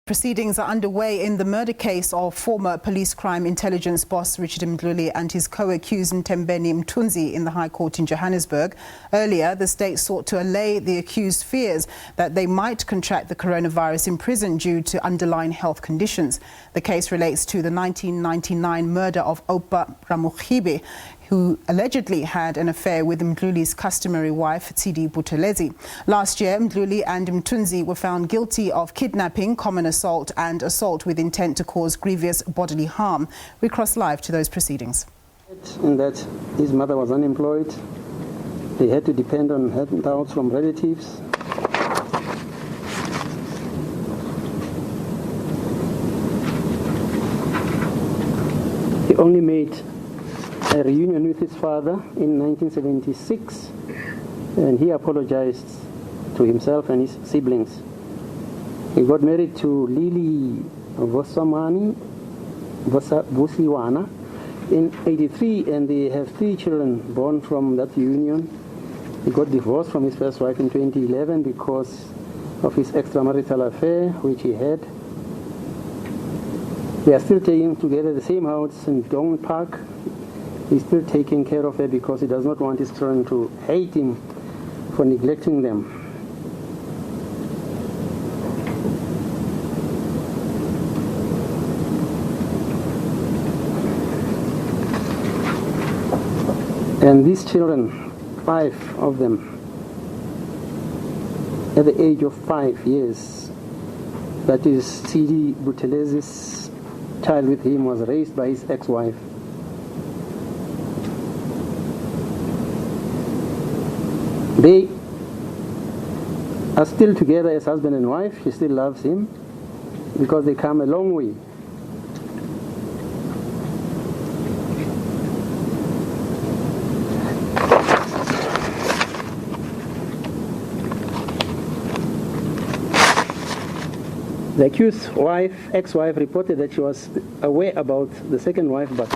Proceedings are underway in the murder case of former police crime intelligence boss Richard Mdlulu and his co-accused Mthembeni Mthunzi in the High Court in Johannesburg. Earlier, the state sought to allay the accused fears that they might contract the coronavirus in prison due to underlying health conditions. The case relates to the 1999 murder of Oupa Ramogibe, who allegedly had an affair with Mdluli's customary wife, Tshidi Buthelezi. Last year, Mdluli and Mthunzi were found guilty of kidnapping, common assault and assault with intent to cause grievous bodily harm. We cross live to those proceedings. In that his mother was unemployed, they had to depend on handouts from relatives. He only made a reunion with his father in 1976, and he apologized to himself and his siblings. He got married to Lili Vusiwana in 83, and they have 3 children born from that union. He got divorced from his first wife in 2011 because of his extramarital affair which he had. They are still staying together the same house in Dong Park. He's still taking care of her because he does not want his children to hate him for neglecting them. And these children, 5 of them, at the age of 5 years, that is Tshidi Buthelezi's child with him, was raised by his ex-wife. They are still together as husband and wife. She still loves him because they come a long way. The accused wife, ex-wife, reported that she was aware about the second wife, but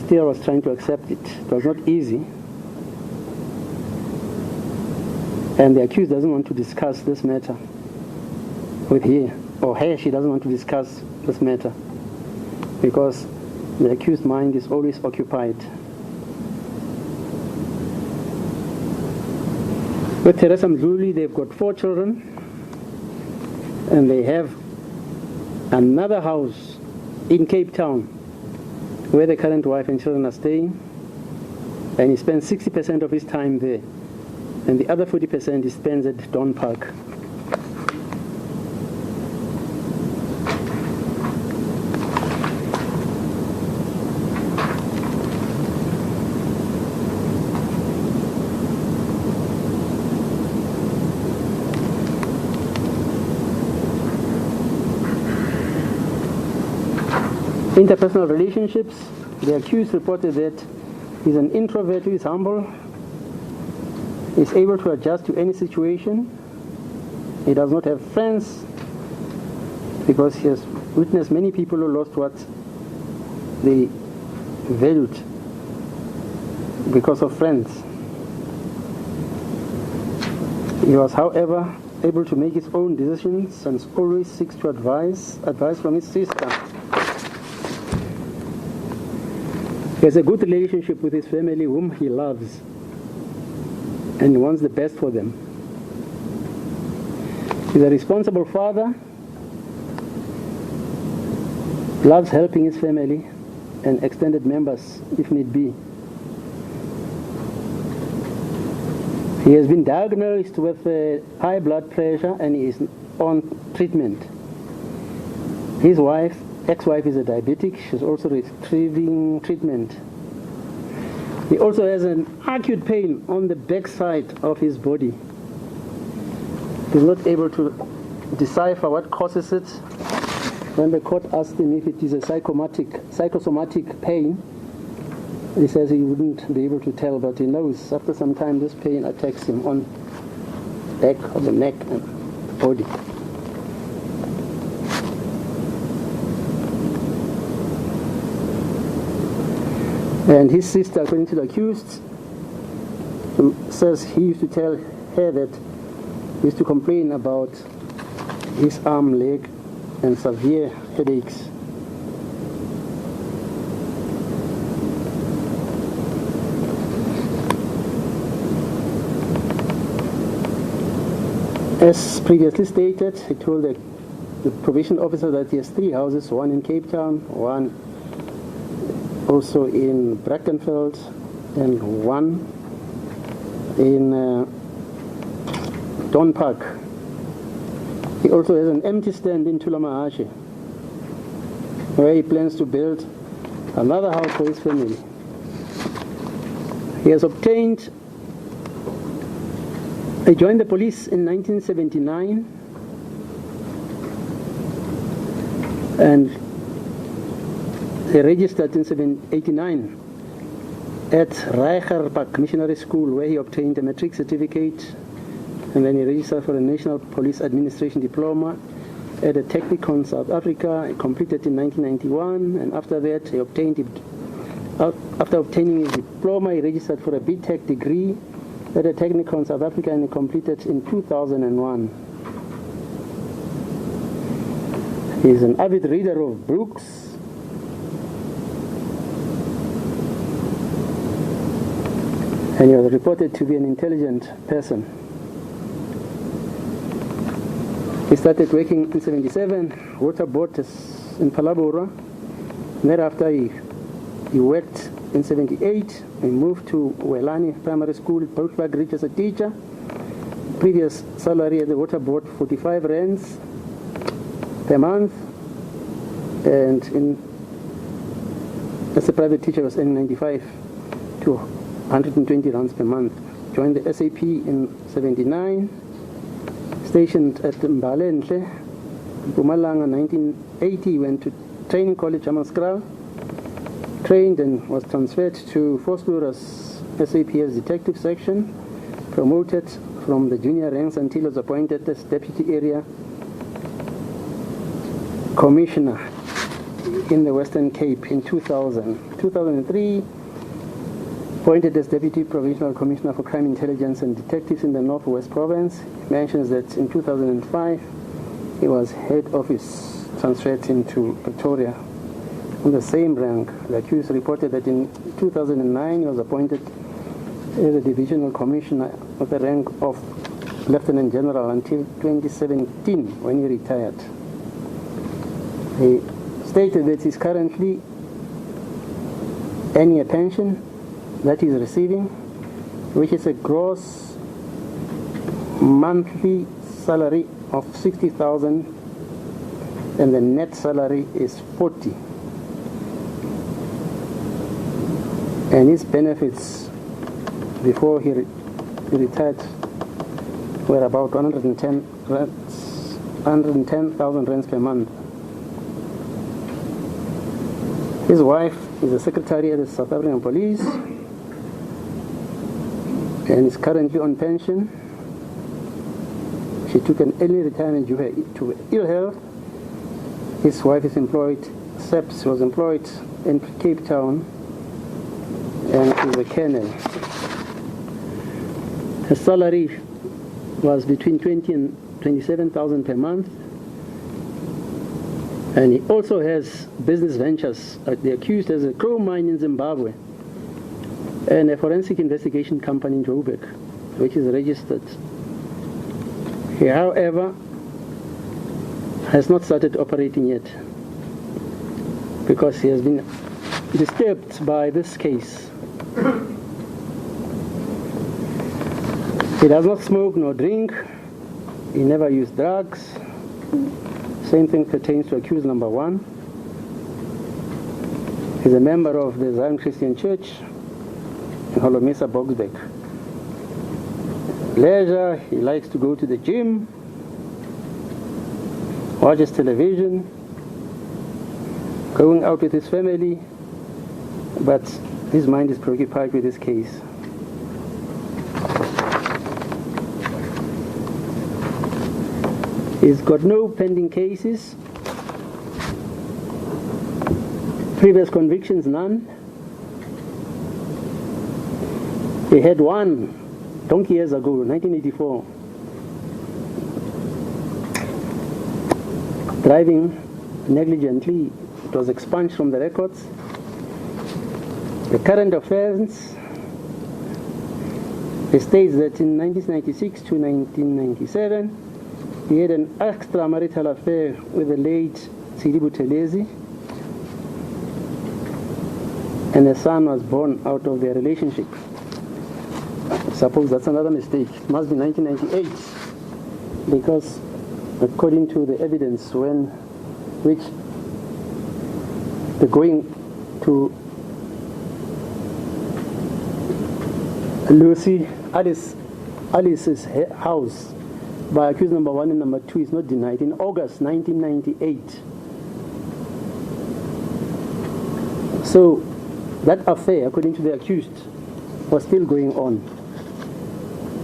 still was trying to accept it. It was not easy. And the accused doesn't want to discuss this matter with her, or her, she doesn't want to discuss this matter because the accused's mind is always occupied. With Teresa Mdlulu, they've got 4 children, and they have another house in Cape Town where the current wife and children are staying, and he spends 60% of his time there. And the other 40% he spends at Don Park. Interpersonal relationships, the accused reported that he's an introvert who is humble, is able to adjust to any situation. He does not have friends because he has witnessed many people who lost what they valued because of friends. He was, however, able to make his own decisions and always seeks to advice from his sister. He has a good relationship with his family, whom he loves, and he wants the best for them. He's a responsible father, loves helping his family and extended members if need be. He has been diagnosed with high blood pressure and he is on treatment. His wife, ex-wife, is a diabetic. She's also receiving treatment. He also has an acute pain on the back side of his body. He's not able to decipher what causes it. When the court asked him if it is a psychosomatic pain, he says he wouldn't be able to tell, but he knows after some time this pain attacks him on the back of the neck and body. And his sister, according to the accused, says he used to tell her that he used to complain about his arm, leg, and severe headaches. As previously stated, he told the probation officer that he has 3 houses, one in Cape Town, one also in Brackenfell, and one in Don Park. He also has an empty stand in Thulamahashe, where he plans to build another house for his family. He has obtained. He joined the police in 1979 and he registered in 1989 at Reicher Park Missionary School, where he obtained a matric certificate, and then he registered for a National Police Administration diploma at a Technikon South Africa. He completed in 1991, and after that he obtained after obtaining his diploma, he registered for a BTech degree at a Technikon South Africa, and he completed in 2001. He is an avid reader of books. And he was reported to be an intelligent person. He started working in 1977, water board in Palabora. Thereafter he worked in 1978. He moved to Welani Primary School, Boatberg Ridge as a teacher. Previous salary at the water board, 45 rands per month. And as a private teacher was earning 95 to 120 rands per month. Joined the SAP in 1979. Stationed at Mbalenhle, Mpumalanga, 1980. Went to training college, Amaskral. Trained and was transferred to Forstburg's SAP's detective section, promoted from the junior ranks until he was appointed as deputy area commissioner in the Western Cape in 2000. 2003, appointed as deputy provincial commissioner for crime intelligence and detectives in the Northwest Province. He mentions that in 2005, he was head office transferred into Pretoria. In the same rank, the accused reported that in 2009 he was appointed as a divisional commissioner with the rank of lieutenant general until 2017 when he retired. He stated that he's currently earning a pension that he's receiving, which is a gross monthly salary of 60,000 and the net salary is 40. And his benefits before he retired were about 110,000 rands per month. His wife is a secretary at the South African Police and is currently on pension. She took an early retirement due to ill health. His wife is employed, SEPS was employed in Cape Town, and is a colonel. Her salary was between 20 and 27,000 per month. And he also has business ventures. The accused has a coal mine in Zimbabwe and a forensic investigation company in Johannesburg, which is registered. He, however, has not started operating yet because he has been disturbed by this case. He does not smoke nor drink. He never used drugs. Same thing pertains to accused number 1. He's a member of the Zion Christian Church in Holomisa, Boksburg. Leisure, he likes to go to the gym, watches television, going out with his family, but his mind is preoccupied with this case. He's got no pending cases, previous convictions, none. He had one donkey years ago, 1984. driving negligently. It was expunged from the records. The current offense, it states that in 1996 to 1997, he had an extramarital affair with the late Tshidi Buthelezi, and a son was born out of their relationship. I suppose that's another mistake. It must be 1998, because according to the evidence, which the going to Alice's house by accused number 1 and number 2 is not denied. In August 1998. So that affair, according to the accused, was still going on.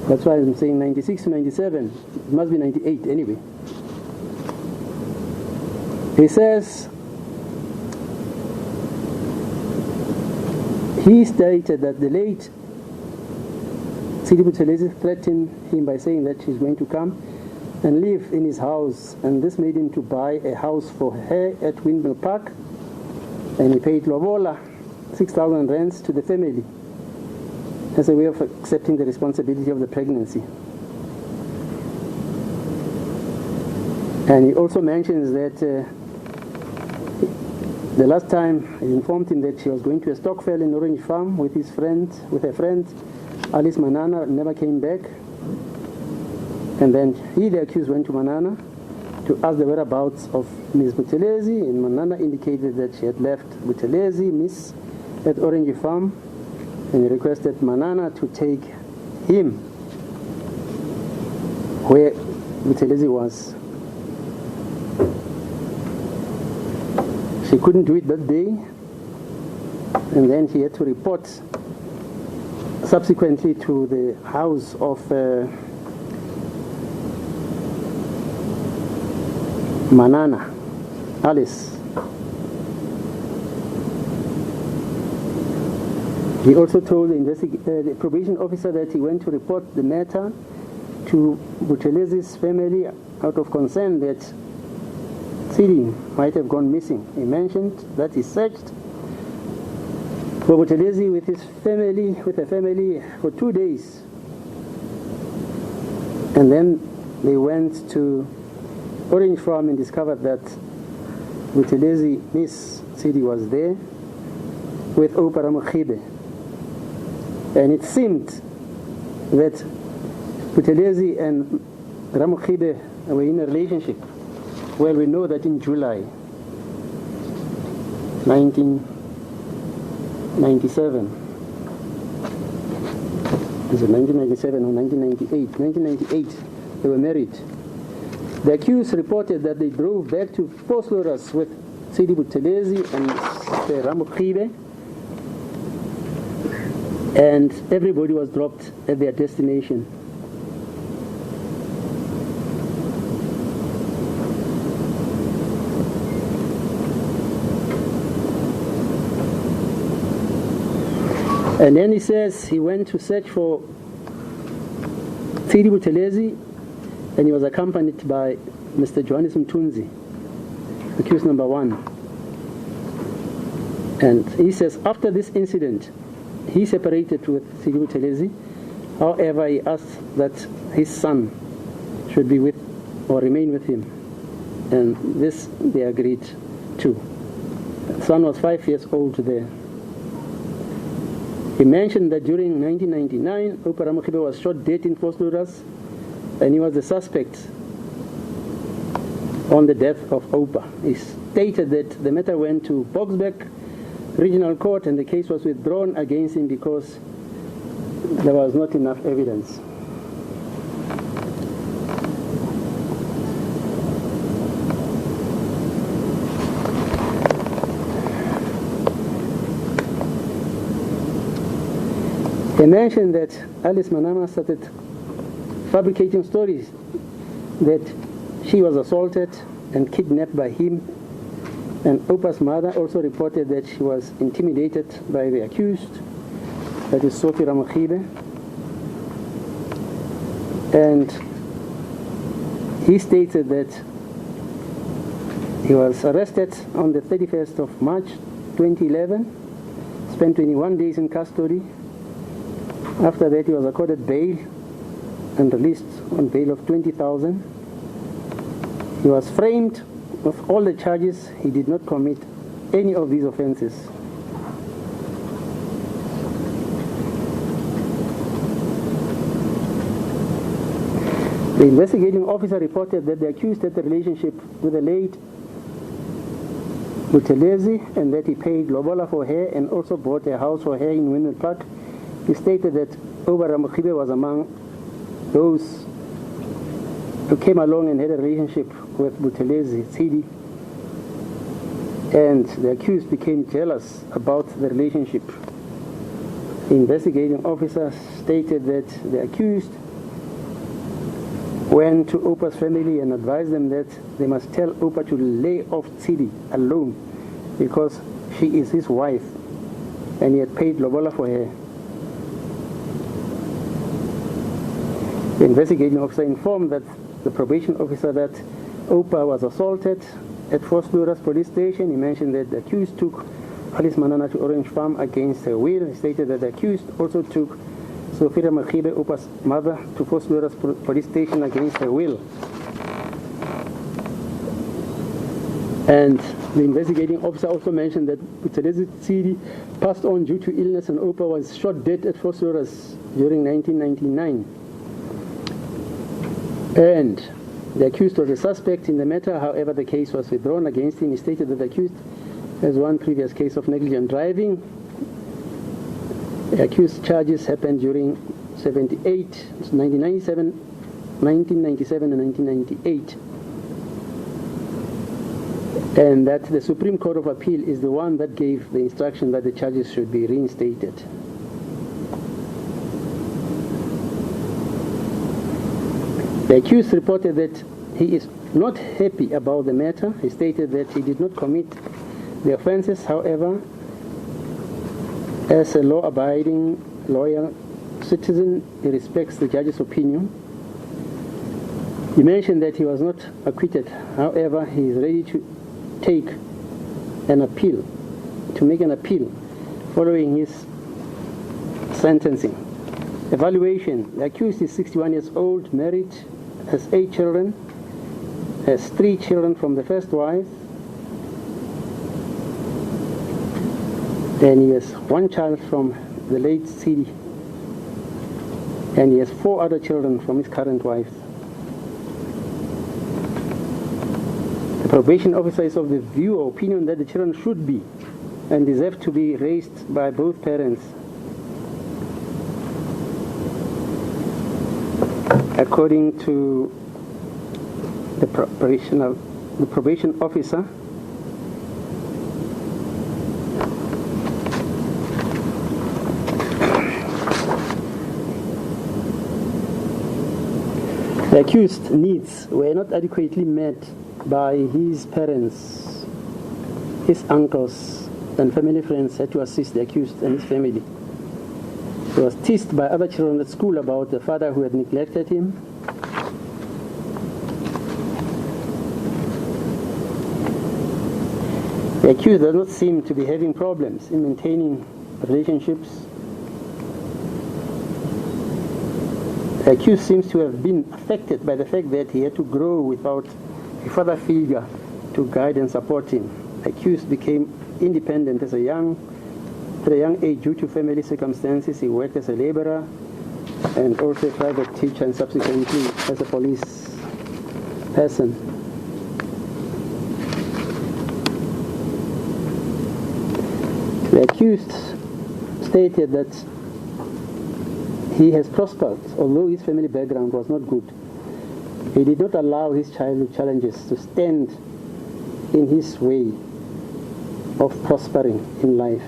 That's why I'm saying 96 to 97. It must be 98 anyway. He says he stated that the late Tshidi Buthelezi threatened him by saying that she's going to come and live in his house, and this made him to buy a house for her at Windmill Park, and he paid lobola 6,000 rands to the family as a way of accepting the responsibility of the pregnancy. And he also mentions that the last time he informed him that she was going to a stockfell in Orange Farm with her friend Alice Manana, never came back. And then he, the accused, went to Manana to ask the whereabouts of Ms. Buthelezi, and Manana indicated that she had left Buthelezi, Miss, at Orange Farm, and he requested Manana to take him where Buthelezi was. She couldn't do it that day, and then she had to report subsequently to the house of Manana, Alice. He also told the probation officer that he went to report the matter to Buthelezi's family out of concern that Tshidi might have gone missing. He mentioned that he searched for Buthelezi with her family for 2 days. And then they went to Orange Farm and discovered that Buthelezi, Miss Tshidi, was there with Oupa Ramogibe. And it seemed that Buthelezi and Ramogibe were in a relationship. Well, we know that in July 1997, is it 1997 or 1998? 1998, they were married. The accused reported that they drove back to Vosloorus with Tshidi Buthelezi and Ramogibe, and everybody was dropped at their destination. And then he says he went to search for Tshidi Buthelezi, and he was accompanied by Mr. Johannesburg Mthunzi, accused number 1. And he says after this incident, he separated with Tshidi Buthelezi. However, he asked that his son should be with or remain with him. And this they agreed to. The son was 5 years old there. He mentioned that during 1999, Oupa Ramogibe was shot dead in Vosloorus, and he was the suspect on the death of Oupa. He stated that the matter went to Boksburg Regional Court and the case was withdrawn against him because there was not enough evidence. He mentioned that Alice Manana started fabricating stories that she was assaulted and kidnapped by him, and Oupa's mother also reported that she was intimidated by the accused, that is Sophie Ramogibe, and he stated that He was arrested on the 31st of March 2011, spent 21 days in custody. After that, he was accorded bail and released on bail of 20,000. He was framed with all the charges. He did not commit any of these offenses. The investigating officer reported that the accused had a relationship with the late Buthelezi and that he paid lobola for her and also bought a house for her in Windmill Park. He stated that Oupa Ramogibe was among those who came along and had a relationship with Buthelezi, Tshidi, and the accused became jealous about the relationship. The investigating officer stated that the accused went to Oupa's family and advised them that they must tell Oupa to lay off Tshidi alone because she is his wife and he had paid lobola for her. The investigating officer informed that the probation officer that Oupa was assaulted at Vosloorus police station. He mentioned that the accused took Alice Manana to Orange Farm against her will. He stated that the accused also took Oupa Ramogibe, Oupa's mother, to Vosloorus police station against her will. And the investigating officer also mentioned that Buthelezi Tshidi passed on due to illness and Oupa was shot dead at Vosloorus during 1999. And the accused was a suspect in the matter. However, the case was withdrawn against him. He stated that the accused has one previous case of negligent driving. The accused charges happened during 1997, and 1998. And that the Supreme Court of Appeal is the one that gave the instruction that the charges should be reinstated. The accused reported that he is not happy about the matter. He stated that he did not commit the offenses. However, as a law-abiding, loyal citizen, he respects the judge's opinion. He mentioned that he was not acquitted. However, he is ready to take an appeal, to make an appeal following his sentencing. Evaluation. The accused is 61 years old, married, has 8 children, has 3 children from the first wife. Then he has 1 child from the late Tshidi, and he has 4 other children from his current wife. The probation officer is of the view or opinion that the children should be and deserve to be raised by both parents. According to the probation officer, the accused needs were not adequately met by his parents. His uncles and family friends had to assist the accused and his family. He was teased by other children at school about the father who had neglected him. The accused does not seem to be having problems in maintaining relationships. The accused seems to have been affected by the fact that he had to grow without a father figure to guide and support him. The accused became independent at a young age due to family circumstances. He worked as a laborer and also a private teacher and subsequently as a police person. The accused stated that he has prospered, although his family background was not good. He did not allow his childhood challenges to stand in his way of prospering in life.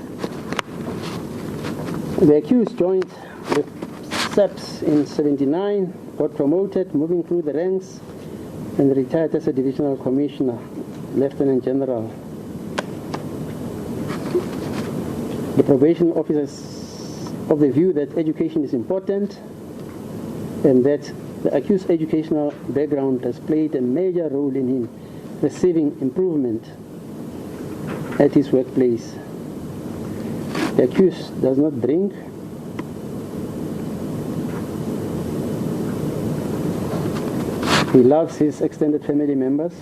The accused joined the SABC in 1979, got promoted, moving through the ranks, and retired as a divisional commissioner, lieutenant general. The probation officer is of the view that education is important and that the accused's educational background has played a major role in him receiving improvement at his workplace. The accused does not drink. He loves his extended family members.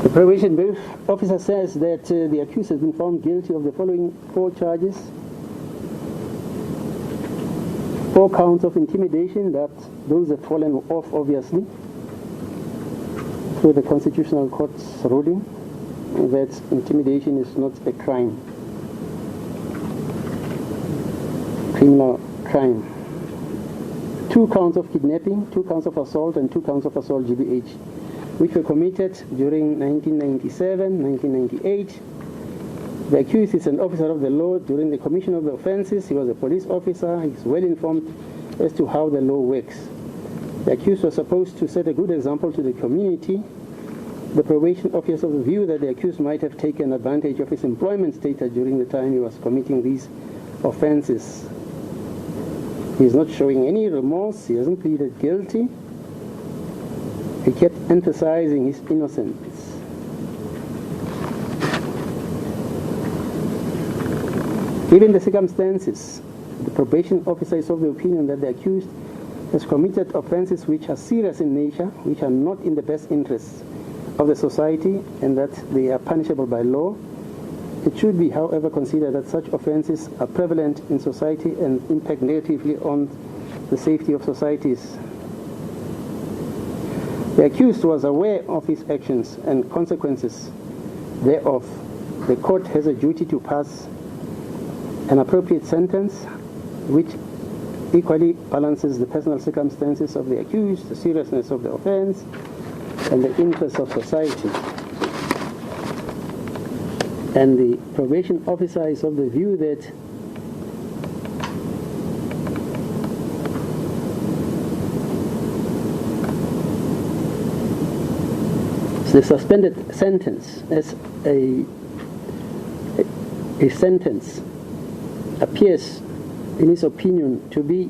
The probation officer says that the accused has been found guilty of the following 4 charges. 4 counts of intimidation, that those have fallen off obviously through the Constitutional Court's ruling that intimidation is not a crime, criminal crime. 2 counts of kidnapping, 2 counts of assault, and 2 counts of assault GBH, which were committed during 1997, 1998. The accused is an officer of the law. During the commission of the offences, he was a police officer. He is well informed as to how the law works. The accused was supposed to set a good example to the community. The probation officer of the view that the accused might have taken advantage of his employment status during the time he was committing these offences. He is not showing any remorse. He hasn't pleaded guilty. He kept emphasizing his innocence. Given the circumstances, the probation officer is of the opinion that the accused has committed offences which are serious in nature, which are not in the best interests of the society, and that they are punishable by law. It should be, however, considered that such offences are prevalent in society and impact negatively on the safety of societies. The accused was aware of his actions and consequences thereof. The court has a duty to pass an appropriate sentence which equally balances the personal circumstances of the accused, the seriousness of the offense, and the interests of society. And the probation officer is of the view that the suspended sentence as a sentence appears, in his opinion, to be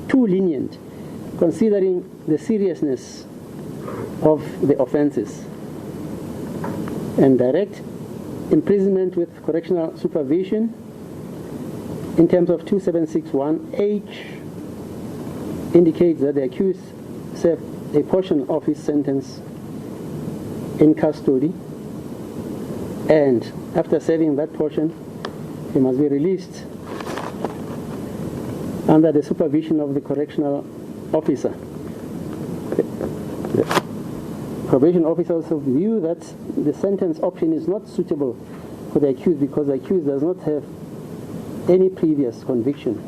too lenient, considering the seriousness of the offences. And direct imprisonment with correctional supervision in terms of 2761H indicates that the accused served a portion of his sentence in custody, and after serving that portion, he must be released under the supervision of the correctional officer. The probation officer also view that the sentence option is not suitable for the accused because the accused does not have any previous conviction.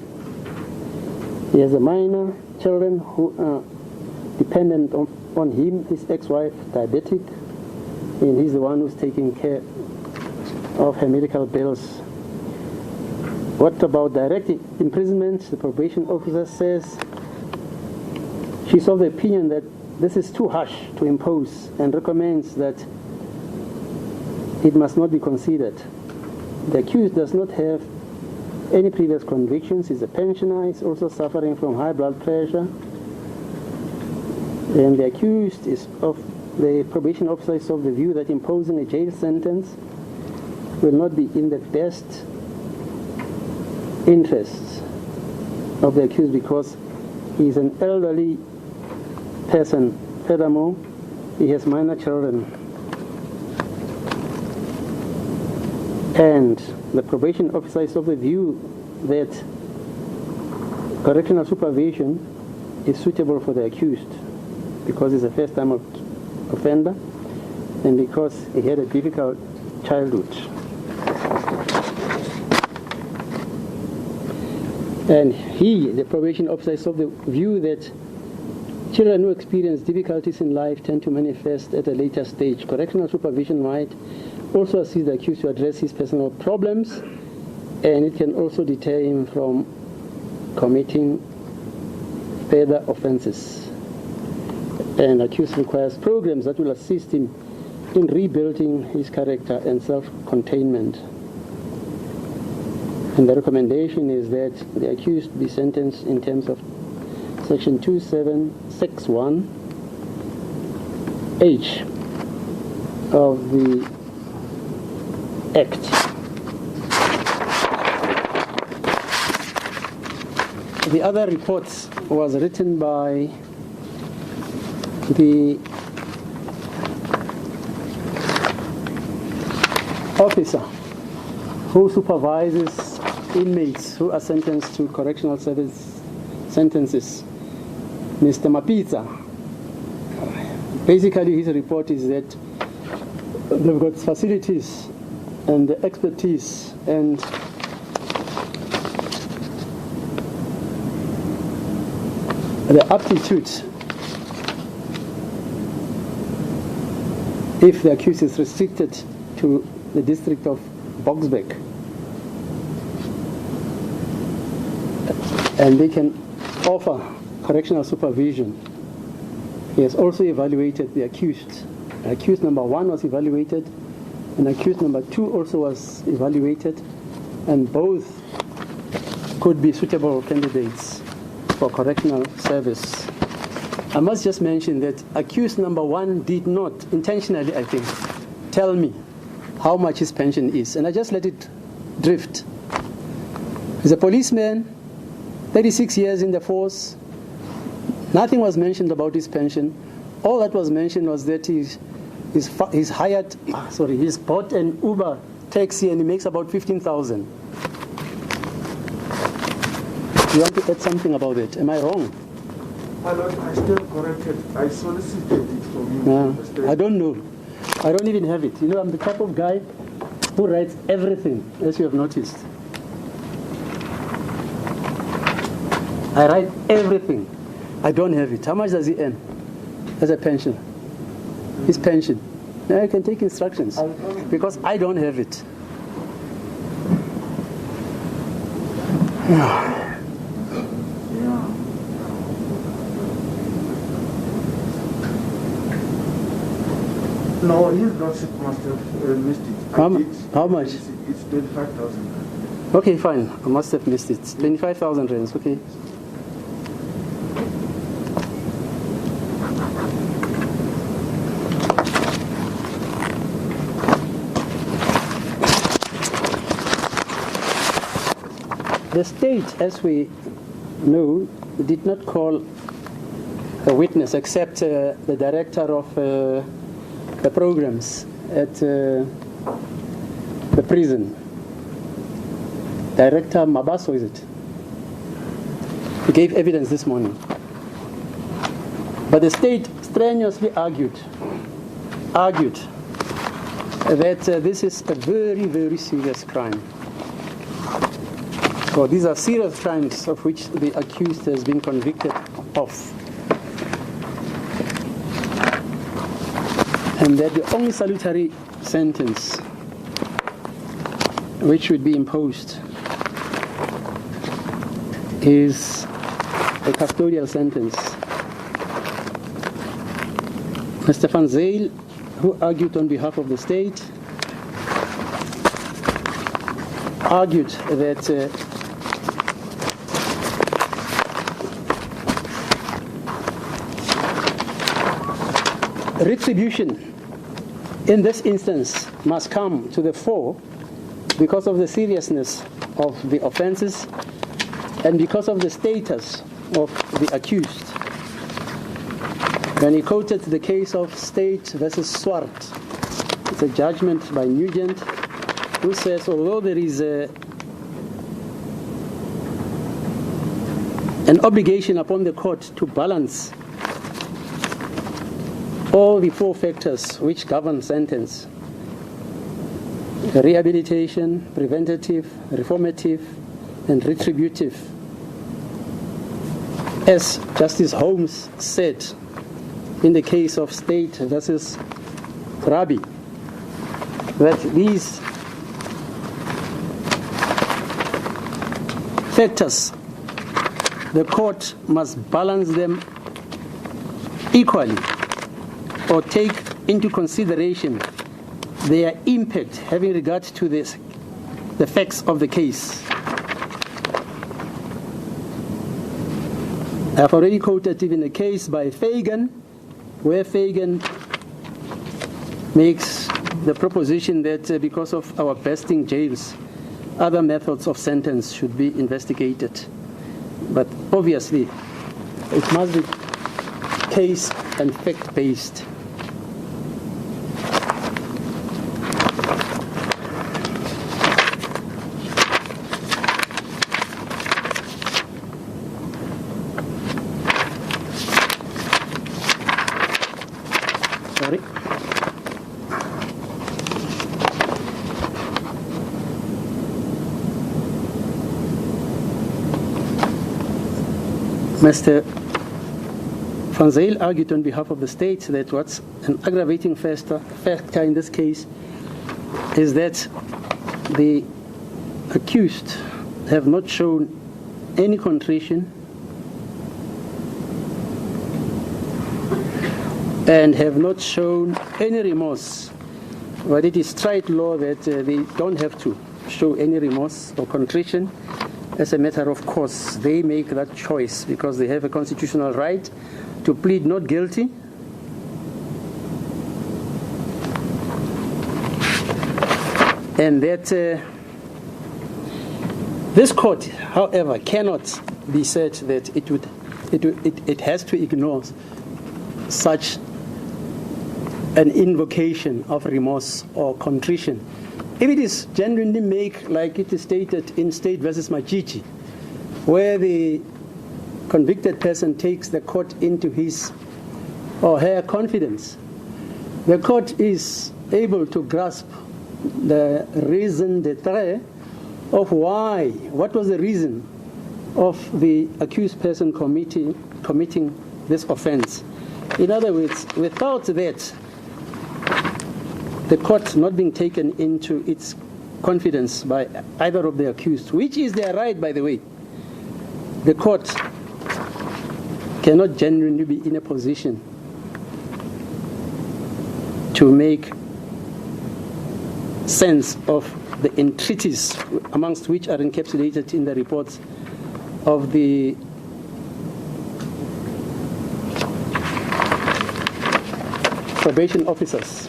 He has a minor, children who are dependent on him, his ex-wife, diabetic, and he's the one who's taking care of her medical bills. What about direct imprisonment? The probation officer says she's of the opinion that this is too harsh to impose and recommends that it must not be considered. The accused does not have any previous convictions. He's a pensioner. He's also suffering from high blood pressure. And the accused is of the probation officer is of the view that imposing a jail sentence will not be in the best interests of the accused because he is an elderly person. Furthermore, he has minor children. And the probation officer is of the view that correctional supervision is suitable for the accused because he's a first-time offender and because he had a difficult childhood. And the probation officer, is of the view that children who experience difficulties in life tend to manifest at a later stage. Correctional supervision might also assist the accused to address his personal problems, and it can also deter him from committing further offenses. And the accused requires programs that will assist him in rebuilding his character and self-containment. And the recommendation is that the accused be sentenced in terms of Section 2761H of the Act. The other report was written by the officer who supervises inmates who are sentenced to correctional service sentences, Mr. Mapitsa. Basically, his report is that they've got facilities and the expertise and the aptitude if the accused is restricted to the district of Boksburg, and they can offer correctional supervision. He has also evaluated the accused. Accused number 1 was evaluated, and accused number 2 also was evaluated, and both could be suitable candidates for correctional service. I must just mention that accused number 1 did not, intentionally I think, tell me how much his pension is, and I just let it drift. He's a policeman, 36 years in the force. Nothing was mentioned about his pension. All that was mentioned was that he's bought an Uber taxi and he makes about 15,000. You want to add something about it? Am I wrong? I still corrected. I solicited it from you. I don't know. I don't even have it. You know, I'm the type of guy who writes everything, as you have noticed. I write everything. I don't have it. How much does he earn as a pension? His pension. Now I can take instructions because I don't have it. No, his lordship must have missed it. How much? It's 25,000. Okay, fine. I must have missed it. 25,000 rands, okay. The state, as we know, did not call a witness except the director of the programs at the prison. Director Mabaso, is it? He gave evidence this morning. But the state strenuously argued that this is a very, very serious crime. So these are serious crimes of which the accused has been convicted of. And that the only salutary sentence which would be imposed is a custodial sentence. Mr. Van Zyl, who argued on behalf of the state, argued that retribution in this instance must come to the fore because of the seriousness of the offenses and because of the status of the accused. When he quoted the case of State versus Swart, it's a judgment by Nugent, who says although there is an obligation upon the court to balance all the 4 factors which govern sentence: rehabilitation, preventative, reformative, and retributive. As Justice Holmes said in the case of State versus Rabi, that these factors, the court must balance them equally or take into consideration their impact having regard to the facts of the case. I've already quoted even a case by Fagan, where Fagan makes the proposition that because of our besting jails, other methods of sentence should be investigated. But obviously, it must be case and fact-based. Sorry. Mr. Van Zyl argued on behalf of the state that what's an aggravating factor in this case is that the accused have not shown any contrition and have not shown any remorse. But it is straight law that they don't have to show any remorse or contrition. As a matter of course, they make that choice because they have a constitutional right to plead not guilty and that this court, however, cannot be said that it has to ignore such an invocation of remorse or contrition. If it is genuinely make, like it is stated in State versus Machichi, where the convicted person takes the court into his or her confidence, the court is able to grasp the raison d'etre of why, what was the reason of the accused person committing this offense. In other words, without that, the court not being taken into its confidence by either of the accused, which is their right, by the way, the court cannot genuinely be in a position to make sense of the entreaties amongst which are encapsulated in the reports of the probation officers.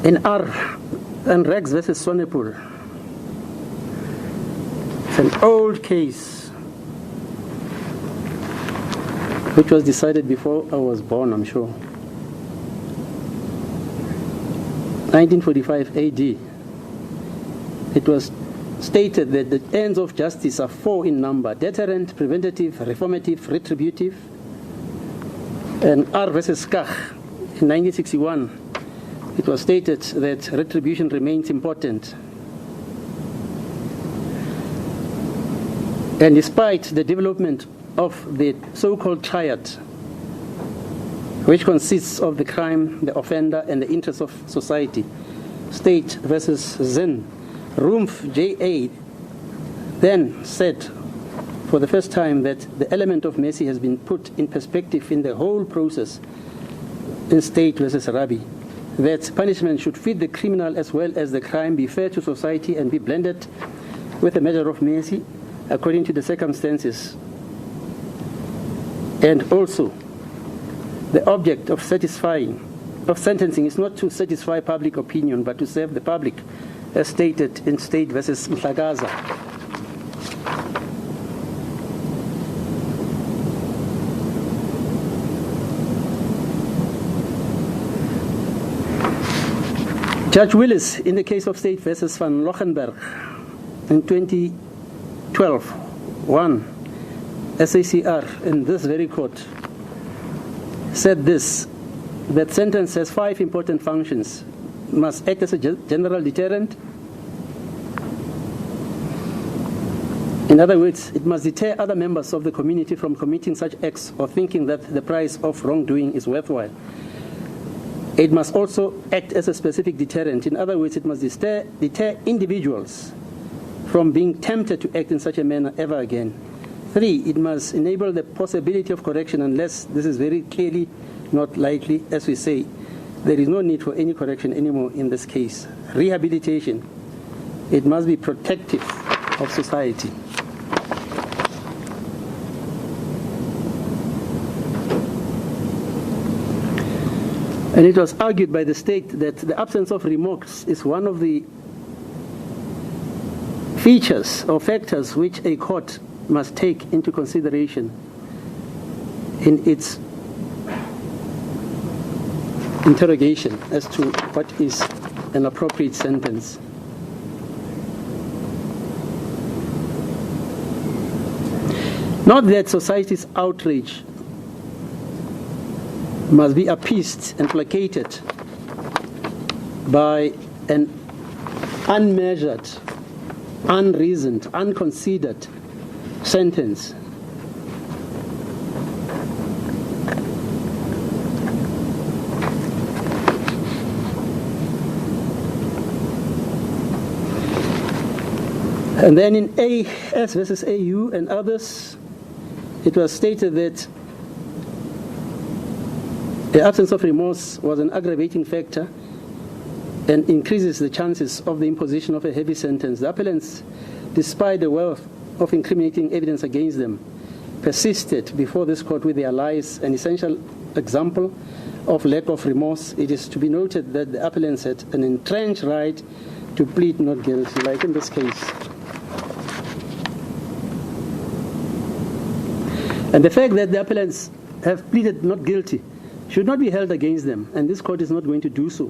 In R and Rex versus Sonepur, it's an old case which was decided before I was born, I'm sure. 1945 AD. It was stated that the ends of justice are 4 in number: deterrent, preventative, reformative, retributive. And R versus Skach in 1961, it was stated that retribution remains important. And despite the development of the so-called triad, which consists of the crime, the offender, and the interests of society, State versus Zinn, Rumpf J.A. then said for the first time that the element of mercy has been put in perspective in the whole process in State versus Rabbi, that punishment should fit the criminal as well as the crime, be fair to society, and be blended with a measure of mercy according to the circumstances. And also, the object of sentencing is not to satisfy public opinion, but to serve the public, as stated in State versus Mhlagaza. Judge Willis, in the case of State versus Van Lochenberg, in 2012, 1 SACR in this very court, said this, that sentence has 5 important functions: must act as a general deterrent. In other words, it must deter other members of the community from committing such acts or thinking that the price of wrongdoing is worthwhile. It must also act as a specific deterrent. In other words, it must deter individuals from being tempted to act in such a manner ever again. 3, it must enable the possibility of correction unless this is very clearly not likely. As we say, there is no need for any correction anymore in this case. Rehabilitation, it must be protective of society. And it was argued by the state that the absence of remorse is one of the features or factors which a court must take into consideration in its interrogation as to what is an appropriate sentence. Not that society's outrage must be appeased and placated by an unmeasured, unreasoned, unconsidered sentence. And then in AS versus AU and others, it was stated that the absence of remorse was an aggravating factor and increases the chances of the imposition of a heavy sentence. The appellants, despite the wealth of incriminating evidence against them, persisted before this court with their lies, an essential example of lack of remorse. It is to be noted that the appellants had an entrenched right to plead not guilty, like in this case. And the fact that the appellants have pleaded not guilty should not be held against them, and this court is not going to do so.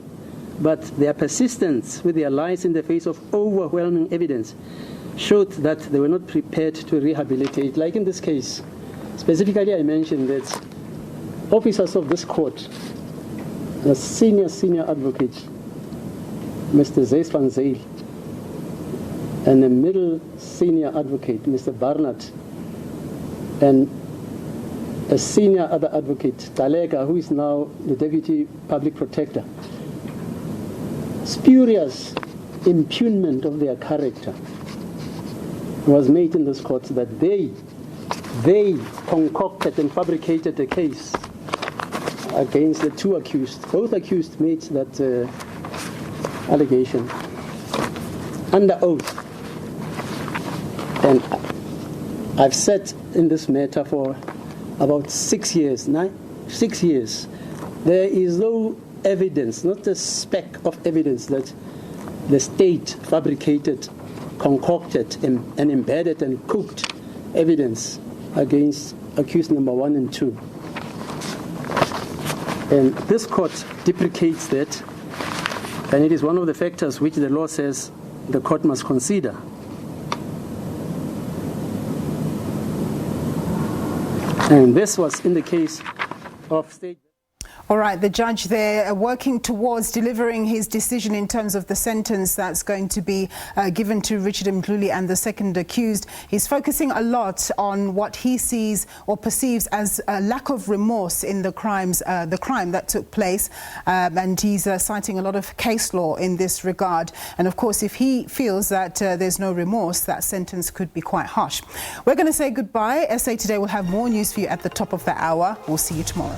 But their persistence with their lies in the face of overwhelming evidence showed that they were not prepared to rehabilitate. Like in this case, specifically I mentioned that officers of this court, a senior advocate, Mr. Zees van Zyl, and a middle senior advocate, Mr. Barnard, and a senior other advocate, Talega, who is now the Deputy Public Protector. Spurious impugnment of their character was made in this court that they concocted and fabricated a case against the two accused. Both accused made that allegation under oath. And I've sat in this matter for about 6 years, 6 years. There is no evidence, not a speck of evidence that the state fabricated, concocted, and embedded and cooked evidence against accused number 1 and 2. And this court deprecates that, and it is one of the factors which the law says the court must consider. And this was in the case of state. All right, the judge there working towards delivering his decision in terms of the sentence that's going to be given to Richard Mdlulu and the second accused. He's focusing a lot on what he sees or perceives as a lack of remorse in the crime that took place, and he's citing a lot of case law in this regard. And of course, if he feels that there's no remorse, that sentence could be quite harsh. We're going to say goodbye. SA Today will have more news for you at the top of the hour. We'll see you tomorrow.